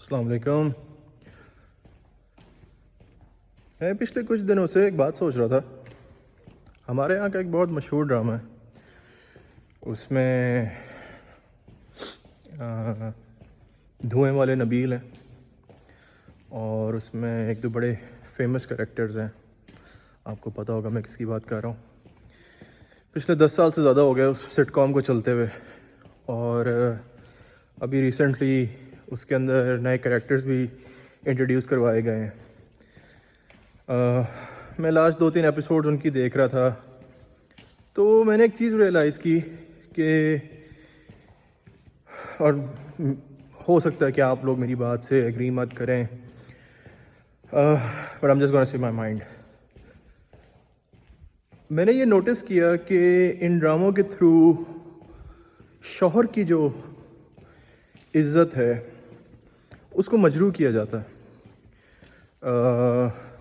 السلام علیکم. میں پچھلے کچھ دنوں سے ایک بات سوچ رہا تھا. ہمارے یہاں کا ایک بہت مشہور ڈرامہ ہے. اس میں دھوئیں والے نبیل ہیں اور اس میں ایک دو بڑے فیمس کریکٹرز ہیں. آپ کو پتہ ہوگا میں کس کی بات کر رہا ہوں. پچھلے 10 سال سے زیادہ ہو گیا اس سٹ کام کو چلتے ہوئے، اور ابھی ریسنٹلی اس کے اندر نئے کریکٹرز بھی انٹروڈیوس کروائے گئے ہیں. میں لاسٹ 2-3 ایپیسوڈ ان کی دیکھ رہا تھا تو میں نے ایک چیز ریئلائز کی کہ، اور ہو سکتا ہے کہ آپ لوگ میری بات سے ایگری مت کریں، but I'm just gonna say my mind. میں نے یہ نوٹس کیا کہ ان ڈراموں کے تھرو شوہر کی جو عزت ہے اس کو مجروح کیا جاتا ہے.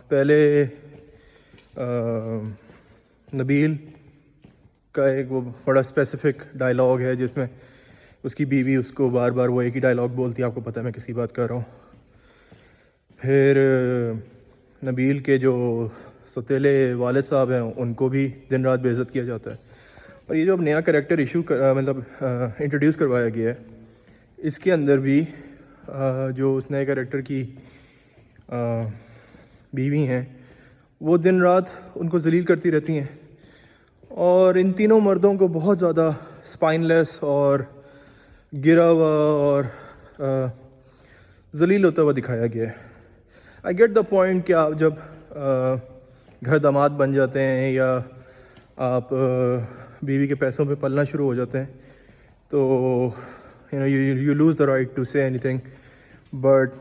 پہلے نبیل کا ایک وہ بڑا اسپیسیفک ڈائلاگ ہے جس میں اس کی بیوی اس کو بار بار وہ ایک ہی ڈائلاگ بولتی ہے. آپ کو پتہ ہے میں کس کی بات کر رہا ہوں. پھر نبیل کے جو ستیلے والد صاحب ہیں ان کو بھی دن رات بے عزت کیا جاتا ہے. اور یہ جو اب نیا کریکٹر انٹروڈیوس کروایا گیا ہے، اس کے اندر بھی جو اس نئے کریکٹر کی بیوی ہیں وہ دن رات ان کو ذلیل کرتی رہتی ہیں، اور ان تینوں مردوں کو بہت زیادہ اسپائن لیس اور گرا ہوا اور ذلیل ہوتا ہوا دکھایا گیا ہے. آئی گیٹ دا پوائنٹ کہ آپ جب گھر داماد بن جاتے ہیں یا آپ بیوی کے پیسوں پہ پلنا شروع ہو جاتے ہیں تو you lose the right to سے anything. But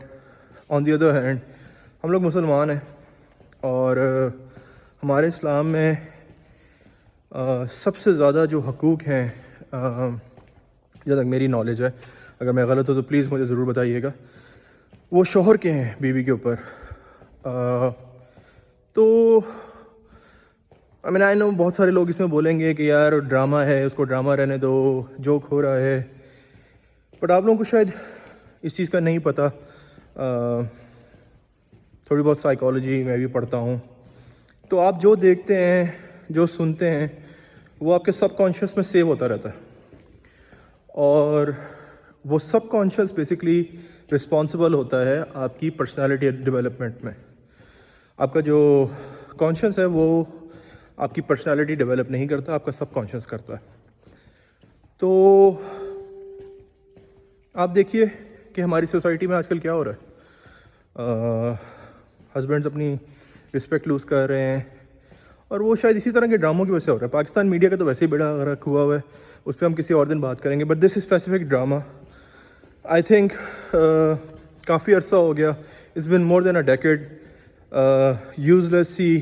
on the other hand ہم لوگ مسلمان ہیں، اور ہمارے اسلام میں سب سے زیادہ جو حقوق ہیں، جہاں تک میری نالج ہے، اگر میں غلط ہوں تو پلیز مجھے ضرور بتائیے گا، وہ شوہر کے ہیں بیوی کے اوپر. تو آئی نو بہت سارے لوگ اس میں بولیں گے کہ یار ڈرامہ ہے، اس کو ڈرامہ رہنے دو، جوک ہو رہا ہے. بٹ آپ لوگوں کو شاید اس چیز کا نہیں پتہ. تھوڑی بہت سائیکالوجی میں بھی پڑھتا ہوں، تو آپ جو دیکھتے ہیں، جو سنتے ہیں، وہ آپ کے سب کانشیس میں سیو ہوتا رہتا ہے، اور وہ سب کانشیس بیسکلی رسپانسبل ہوتا ہے آپ کی پرسنالٹی ڈیولپمنٹ میں. آپ کا جو کانشیس ہے وہ آپ کی پرسنالٹی ڈیولپ نہیں کرتا، آپ کا سب کانشیس کرتا ہے. تو آپ دیکھیے کہ ہماری سوسائٹی میں آج کل کیا ہو رہا ہے. ہسبینڈز اپنی رسپیکٹ لوز کر رہے ہیں، اور وہ شاید اسی طرح کے ڈراموں کی وجہ سے ہو رہا ہے. پاکستان میڈیا کا تو ویسے ہی بیڑا غرق ہوا ہوا ہے، اس پہ ہم کسی اور دن بات کریں گے. But this specific drama I think کافی عرصہ ہو گیا. It's been more than a decade. Useless سی،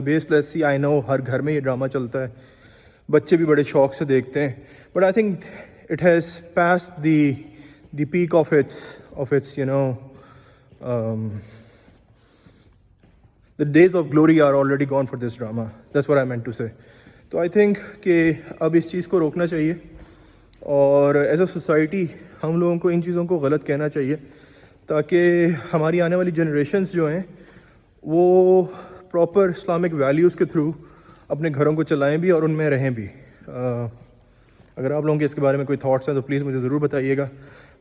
بیس لیس سی. آئی نو ہر گھر میں یہ ڈرامہ چلتا ہے، بچے بھی بڑے شوق سے دیکھتے ہیں. But I think it has passed the peak of its the days of glory are already gone for this drama. That's what I meant to say. تو آئی تھنک کہ اب اس چیز کو روکنا چاہیے، اور ایز اے سوسائٹی ہم لوگوں کو ان چیزوں کو غلط کہنا چاہیے، تاکہ ہماری آنے والی جنریشنز جو ہیں وہ پراپر اسلامک ویلیوز کے تھرو اپنے گھروں کو چلائیں بھی اور ان میں رہیں بھی. اگر آپ لوگوں کے اس کے بارے میں کوئی تھاٹس ہیں تو پلیز مجھے ضرور بتائیے گا.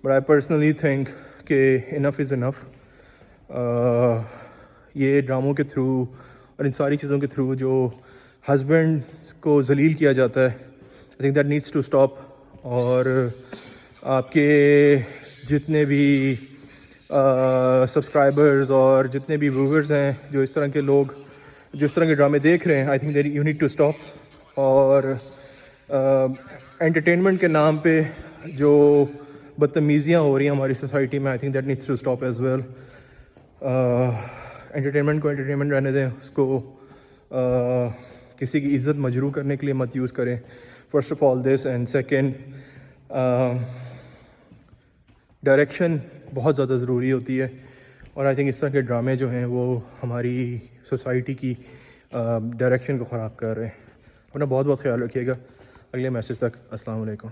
بٹ آئی پرسنلی تھنک کہ انف از انف. یہ ڈراموں کے تھرو اور ان ساری چیزوں کے تھرو جو ہسبینڈ کو ذلیل کیا جاتا ہے، I think that needs to stop. اور آپ کے جتنے بھی سبسکرائبرز اور جتنے بھی ویورز ہیں جو اس طرح کے لوگ جو اس طرح کے ڈرامے دیکھ رہے ہیں، I think you need to stop. اور انٹرٹینمنٹ کے نام پہ جو بدتمیزیاں ہو رہی ہیں ہماری سوسائٹی میں، I think that needs to stop as well. Entertainment کو انٹرٹینمنٹ رہنے دیں، اس کو کسی کی عزت مجروح کرنے کے لیے مت یوز کریں. First of all this, and second direction بہت زیادہ ضروری ہوتی ہے. اور آئی تھنک اس طرح کے ڈرامے جو ہیں وہ ہماری سوسائٹی کی ڈائریکشن کو خراب کر رہے ہیں. اپنا بہت بہت خیال رکھیے گا. اگلے میسج تک السلام علیکم.